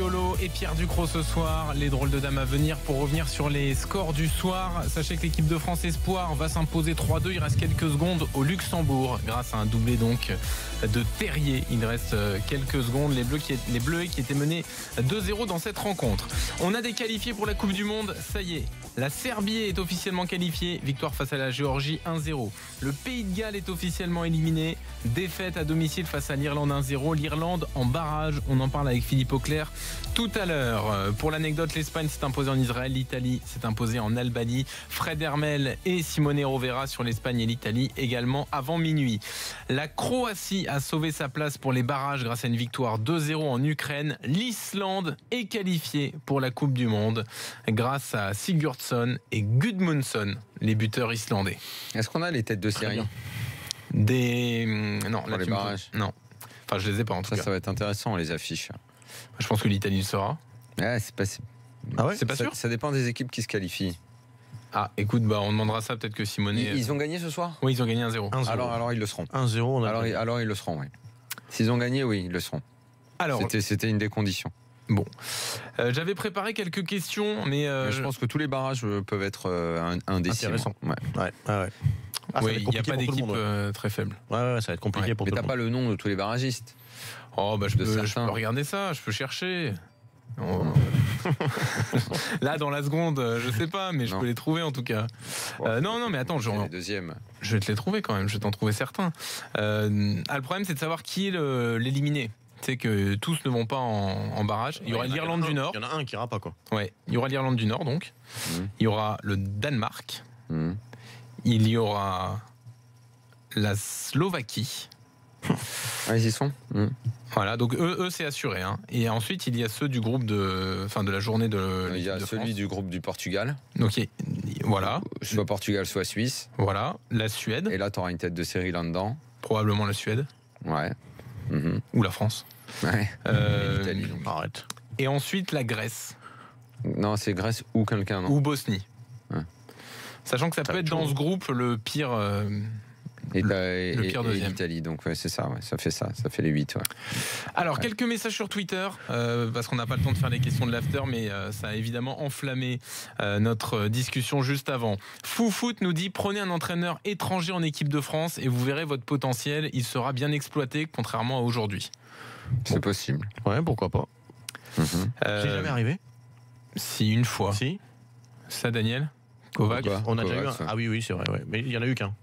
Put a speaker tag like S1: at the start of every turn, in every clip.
S1: Riolo et Pierre Ducrot ce soir. Les drôles de dames à venir pour revenir sur les scores du soir. Sachez que l'équipe de France Espoir va s'imposer 3-2. Il reste quelques secondes au Luxembourg grâce à un doublé donc de Terrier. Il reste quelques secondes. Les Bleus qui étaient menés 2-0 dans cette rencontre. On a des qualifiés pour la Coupe du Monde. Ça y est. La Serbie est officiellement qualifiée. Victoire face à la Géorgie 1-0. Le Pays de Galles est officiellement éliminé. Défaite à domicile face à l'Irlande 1-0. L'Irlande en barrage. On en parle avec Philippe Auclair tout à l'heure. Pour l'anecdote, l'Espagne s'est imposée en Israël. L'Italie s'est imposée en Albanie. Fred Hermel et Simone Rovera sur l'Espagne et l'Italie également avant minuit. La Croatie a sauvé sa place pour les barrages grâce à une victoire 2-0 en Ukraine. L'Islande est qualifiée pour la Coupe du Monde grâce à Sigurdsson et Gudmundsson, les buteurs islandais.
S2: Est-ce qu'on a les têtes de série?
S1: Non,
S2: pour les barrages.
S1: Non. Enfin, je les ai pas en tout cas.
S2: Ça va être intéressant, les affiches.
S1: Je pense que l'Italie le sera.
S2: Ouais, c'est pas.
S1: Ah ouais, c'est pas sûr.
S2: Ça dépend des équipes qui se qualifient.
S1: Ah, écoute, on demandera ça peut-être que Simone.
S2: Ils ont gagné ce soir?
S1: Oui, ils ont gagné 1-0.
S2: Alors ils le seront.
S3: 1-0.
S2: Alors ils le seront. Oui. S'ils ont gagné, oui, ils le seront.
S1: Alors,
S2: c'était une des conditions.
S1: Bon, j'avais préparé quelques questions, mais
S2: je pense que tous les barrages peuvent être indécis.
S3: Ouais.
S1: Oui, il n'y a pas d'équipe très faible.
S3: Ouais, ça va être compliqué pour tout le monde.
S2: Mais t'as pas le nom de tous les barragistes?
S1: Oh, je peux regarder ça, je peux chercher. Oh. Là, dans la seconde, je sais pas, mais je peux les trouver en tout cas. Non, mais attends,
S2: les deuxièmes.
S1: Je vais te les trouver quand même, je vais t'en trouver certains. Le problème, c'est de savoir qui est l'éliminé. Tu sais que tous ne vont pas en barrage. Il y aura l'Irlande du Nord.
S3: Il y en a un qui ira pas, quoi.
S1: Ouais, il y aura l'Irlande du Nord donc. Il y aura le Danemark. Il y aura la Slovaquie.
S2: Ils y sont.
S1: Voilà, donc eux c'est assuré. Hein. Et ensuite, il y a ceux du groupe de la journée de.
S2: Il y a celui du groupe du Portugal.
S1: Donc voilà.
S2: Soit Portugal, soit Suisse.
S1: Voilà, la Suède.
S2: Et là, tu auras une tête de série là-dedans.
S1: Probablement la Suède.
S2: Ouais.
S1: Ou la France.
S2: Ouais.
S3: L'Italie, donc arrête.
S1: Et ensuite la Grèce.
S2: Non, c'est Grèce ou quelqu'un, non?
S1: Ou Bosnie.
S2: Ouais.
S1: Sachant que ça peut être dans ce groupe le pire.
S2: Et
S1: pire deuxième.
S2: l'Italie, donc ça fait les 8. Ouais.
S1: Alors, quelques messages sur Twitter, parce qu'on n'a pas le temps de faire les questions de l'after, mais ça a évidemment enflammé notre discussion juste avant. Foufout nous dit, prenez un entraîneur étranger en équipe de France et vous verrez votre potentiel, il sera bien exploité, contrairement à aujourd'hui.
S2: C'est possible.
S3: Ouais, pourquoi pas. C'est jamais arrivé?
S1: Si, une fois.
S3: Si.
S1: Ça, Daniel Kovacs.
S3: On a déjà eu un. Ah oui, c'est vrai, ouais. Mais il n'y en a eu qu'un.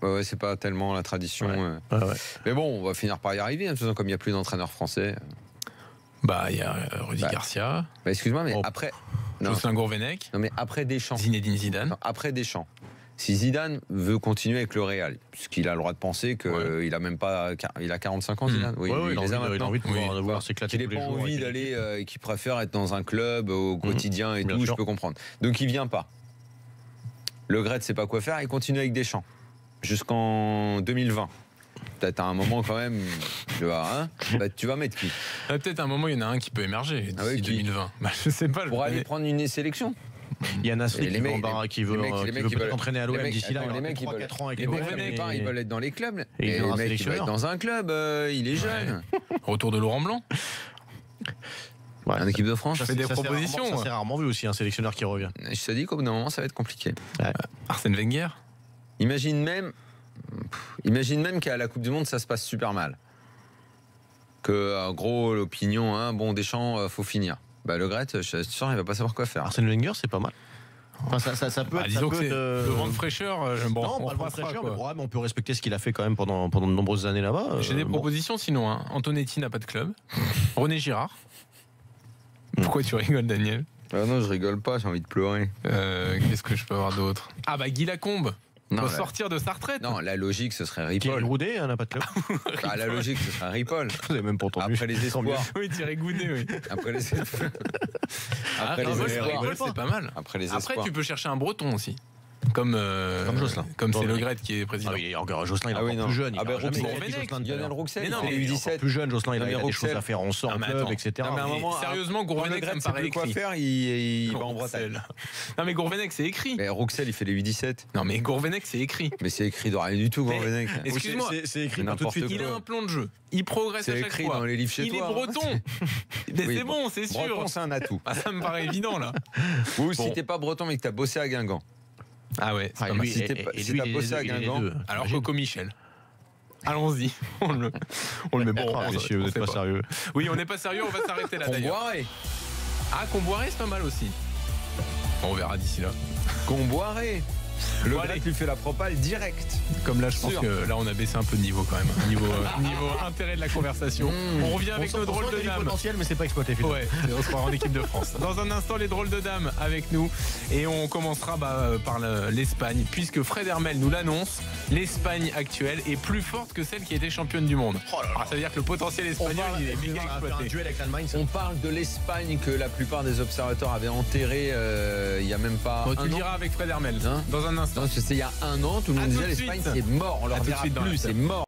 S2: Ouais, c'est pas tellement la tradition.
S3: Ouais.
S2: Mais bon, on va finir par y arriver, de toute façon, comme il n'y a plus d'entraîneurs français.
S1: Il y a Rudy Garcia.
S2: Excuse-moi, mais après.
S1: Jocelyn Gourvenec.
S2: Non, mais après Deschamps.
S1: Zinedine Zidane.
S2: Non, après Deschamps. Si Zidane veut continuer avec le Real, puisqu'il a le droit de penser qu'il a même pas. Il a 45 ans, Zidane.
S3: Oui, il a envie de pouvoir s'éclater tous les jours.
S2: Il n'a pas envie d'aller, qu'il préfère être dans un club au quotidien et tout, je peux comprendre. Donc il vient pas. Le Gret ne sait pas quoi faire, il continue avec Deschamps. Jusqu'en 2020. Peut-être à un moment quand même, tu vas mettre qui?
S1: Peut-être à un moment, il y en a un qui peut émerger d'ici 2020. Je sais pas.
S2: Pour aller prendre une sélection.
S3: Il y a Nasri qui veut entraîner à l'OM d'ici là.
S2: Les mecs, ils veulent
S3: 3-4 ans avec
S2: ils veulent être dans les clubs.
S3: Et
S2: les mecs, ils veulent être dans un club. Il est jeune.
S1: Retour de Laurent Blanc.
S2: En équipe de France.
S1: Je fais des propositions.
S3: Ça c'est rarement vu aussi, un sélectionneur qui revient.
S2: Je te dis qu'au bout d'un moment, ça va être compliqué.
S1: Arsène Wenger.
S2: Imagine même qu'à la Coupe du Monde, ça se passe super mal. Que, en gros, l'opinion, Deschamps, faut finir. Le Gret, je suis sûr, il va pas savoir quoi faire.
S3: Arsène Wenger, c'est pas mal. Enfin, ça peut être.
S1: Disons que c'est le vent de fraîcheur.
S3: Non, pas le vent de fraîcheur, mais on peut respecter ce qu'il a fait quand même pendant de nombreuses années là-bas.
S1: J'ai des propositions sinon. Antonetti n'a pas de club. René Girard. Pourquoi tu rigoles, Daniel?
S2: Non, je rigole pas, j'ai envie de pleurer.
S1: Qu'est-ce que je peux avoir d'autre? Guy Lacombe. Doit sortir de sa retraite.
S2: Non, la logique, ce serait Ripoll.
S3: Thierry Goudet n'a pas de club.
S2: La logique, ce serait Ripoll.
S3: Vous avez même pas entendu.
S2: Après les espoirs.
S1: Oui, Thierry Goudet, oui.
S2: Après les espoirs.
S1: Ripoll, c'est pas mal.
S2: Après les espoirs.
S1: Après, tu peux chercher un breton aussi. Comme
S3: Jocelyn.
S1: Comme c'est Le Gret qui est président.
S3: Ah oui, encore Jocelyn, il est encore plus jeune.
S2: Lionel Rouxel,
S3: il est 17. Plus jeune, Jocelyn, il a des choses à faire en sort, en club, etc.
S1: Non, mais à un moment, sérieusement, Gourvenec, ça me paraît écrit.
S2: Quoi faire, il va en Bretagne.
S1: Non, mais Gourvenec, c'est écrit.
S2: Mais Rouxel, il fait les 8-17.
S1: Non, mais Gourvenec, c'est écrit.
S2: Mais c'est écrit de rien du tout, Gourvenec.
S1: Excuse-moi,
S3: c'est écrit pas tout de suite.
S1: Il a un plan de jeu. Il progresse à chaque fois.
S2: C'est écrit dans les livres chez toi.
S1: Il est breton. Mais c'est bon, c'est sûr.
S2: Breton, c'est un atout.
S1: Ça me paraît évident, là.
S2: Ou si t'es pas breton, mais que t'as bossé à Guingamp.
S1: Ah ouais,
S2: si t'as bossé à Guingamp.
S1: Alors Coco Michel. Allons-y, on le met bon.
S3: Messieurs, vous n'êtes pas sérieux.
S1: Oui, on n'est pas sérieux, on va s'arrêter là d'ailleurs.
S2: Comboiré.
S1: Ah, Comboiré, c'est pas mal aussi. On verra d'ici là.
S2: Comboiré. Le Gret lui fait la propale direct.
S1: Comme là, je pense que là, on a baissé un peu de niveau quand même. Niveau intérêt de la conversation. On revient avec nos drôles de dames.
S3: Potentiel, mais c'est pas exploité.
S1: Ouais, on se croira en équipe de France. Dans un instant, les drôles de dames avec nous. Et on commencera par l'Espagne. Puisque Fred Hermel nous l'annonce, l'Espagne actuelle est plus forte que celle qui était championne du monde. Alors, ça veut dire que le potentiel espagnol, il est méga exploité.
S2: On parle de l'Espagne que la plupart des observateurs avaient enterré il y a même pas un an.
S1: Tu diras avec Fred Hermel. Dans un instant.
S2: C'est il y a un an, tout le monde disait l'Espagne c'est mort, on leur dira plus, c'est mort.